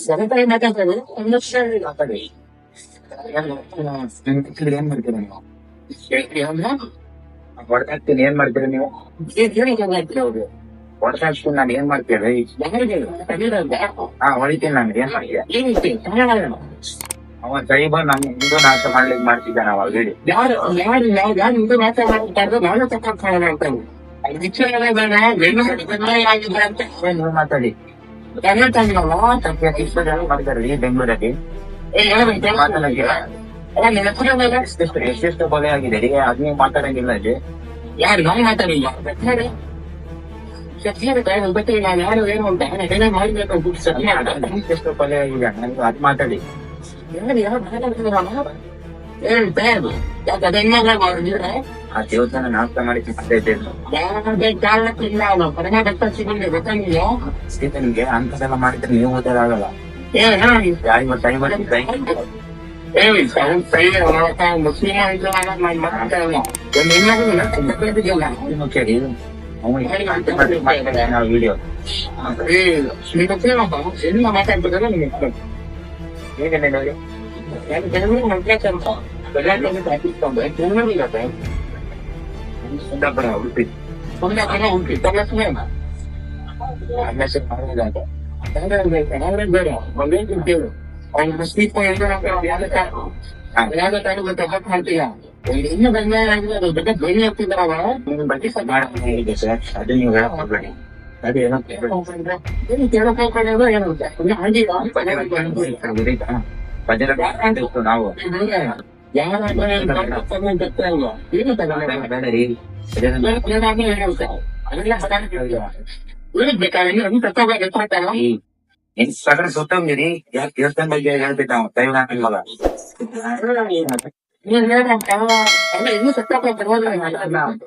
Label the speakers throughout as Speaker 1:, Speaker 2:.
Speaker 1: ಸರಿತಾಗಿ ಮಾತಾಡ್ತಾರೆ ಒಂದು ಲಕ್ಷ ಮಾತಾಡಿ ಏನ್ ಮಾಡ್ತೀರಾ ನೀವು? ಹೊಡೆದಾಕ್ತೀನಿ ಏನ್ ಮಾಡ್ತೀರಾ ನೀವು? ಅವ್ರು ಹೊಡೆದಾಕ್ತೀನಿ ನಾನು ಏನ್ ಮಾಡ್ತೀರಿ? ಹೊಡಿತೀನಿ ನಾನು ಏನ್ ಮಾಡ್ತೀಯ? ಅವ ಸೈಬ ನಾನು ಹಿಂದೂ ನಾಶ ಮಾಡ್ಲಿಕ್ಕೆ ಮಾಡ್ತಿದ್ದಾನ ಅವ ಹೇಳಿ ಯಾರು ಹಿಂದೂ ನಾಶ ಮಾಡ್ತಾರೆ ನಾನು ತಪ್ಪಾಗ್ತಾನೆ ನೀವು ಮಾತಾಡಿ ಮಾಡಿದಾರೆ ಬೆಂಗಳೂರಲ್ಲಿ ಮಾತಾಡಂಗಿಲ್ಲ ಎಷ್ಟೆಷ್ಟು ಕೊಲೆ ಆಗಿದೆ ಅದ್ ನೀವು ಮಾತಾಡಂಗಿಲ್ಲ ಅಲ್ಲಿ ಯಾರು ನಾವು ಮಾತಾಡಿಲ್ಲ ನಾನು ಯಾರು ಏನು ಅಂತ ಮಾಡ್ಬೇಕು ಎಷ್ಟು ಕೊಲೆ ಆಗಿದೆ ನನಗೆ ಅದ್ ಮಾತಾಡಿ ಆ ದೇವಸ್ಥಾನ ನಾಶ ಮಾಡಿ ನಿಮ್ಗೆ ಅಂತದೆಲ್ಲ ಮಾಡಿದ್ರೆ ನೀವು ಓದೋದಾಗಲ್ಲ ವಿಡಿಯೋ ಮಾತಾಡ್ಬಿಟ್ರೆ ಹೇಗೆ ನೋಡಿ ಉಡುಪಿ ಬೇಡ ಅವ್ನು ಸ್ವೀಪ್ ಮಾಡ್ತೀಯ ಇನ್ನು ಬಂದ ಬಗ್ಗೆ ಬೆಳಿ ಆಗ್ತಿದ್ದಾವ ಬಗ್ಗೆ ಸರ್ ಅದು ನೀವು ಹೇಳಬೇಡಿ ಅದೇನೋ ನಾವು ಸಗಡೆ ಸುತ್ತಂಗಿರಿ ಯಾಕೆ ದೇವಸ್ಥಾನ ಬಗ್ಗೆ ಹೇಳ್ಬೇಕು ನಾವು ದೈವ ಮಗ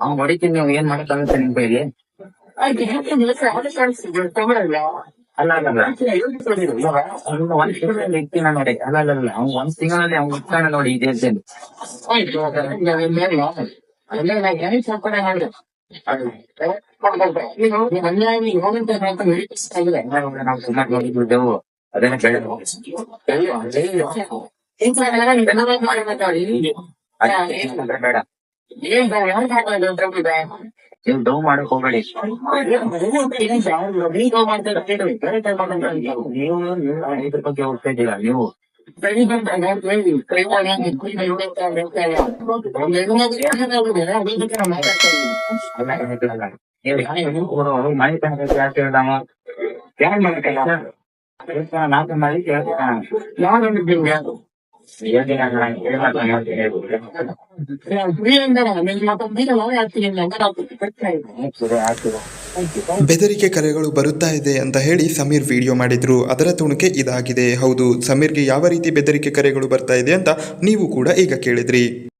Speaker 1: ಅವ್ನು ಹೊಡಿತೀನಿ ನೀವು ಏನ್ ಮಾಡಕ್ಕಾಗುತ್ತೆ ನಿಮ್ ಕೈಗೆ ಅಲ್ಲ ಒಂದ್ ತಿಂಗಳಲ್ಲಿ ಇರ್ತೀನ ನೋಡಿ ಅಲ್ಲ ಅವ್ನು ಒಂದ್ ತಿಂಗಳಲ್ಲಿ ಅವ್ನು ಇರ್ತಾನೆ ನೋಡಿ ಈ ದೇಶದಲ್ಲಿ ನಾವು ಸುಮಾರು ನೋಡಿದ್ದೇವು ಅದನ್ನ ಬೇಡ ನೀವು ಡೌ ಮಾಡಕ್ ಹೋಗ್ಬೇಡಿ ನೀವು ಇದ್ರ ಬಗ್ಗೆ ಹೋಗ್ತಾ ಇದ್ದೀರಾ ನೀವು ಮಾಹಿತಿ ಯಾರು ಮಾಡಕ್ಕಲ್ಲ ನಾಲ್ಕು ಮಾಡಿ ಯಾರು
Speaker 2: ಬೆದರಿಕೆ ಕರೆಗಳು ಬರುತ್ತಾ ಇದೆ ಅಂತ ಹೇಳಿ ಸಮೀರ್ ವಿಡಿಯೋ ಮಾಡಿದ್ರು. ಅದರ ತುಣುಕೆ ಇದಾಗಿದೆ. ಹೌದು, ಸಮೀರ್ಗೆ ಯಾವ ರೀತಿ ಬೆದರಿಕೆ ಕರೆಗಳು ಬರ್ತಾ ಇದೆ ಅಂತ ನೀವು ಕೂಡ ಈಗ ಕೇಳಿದ್ರಿ.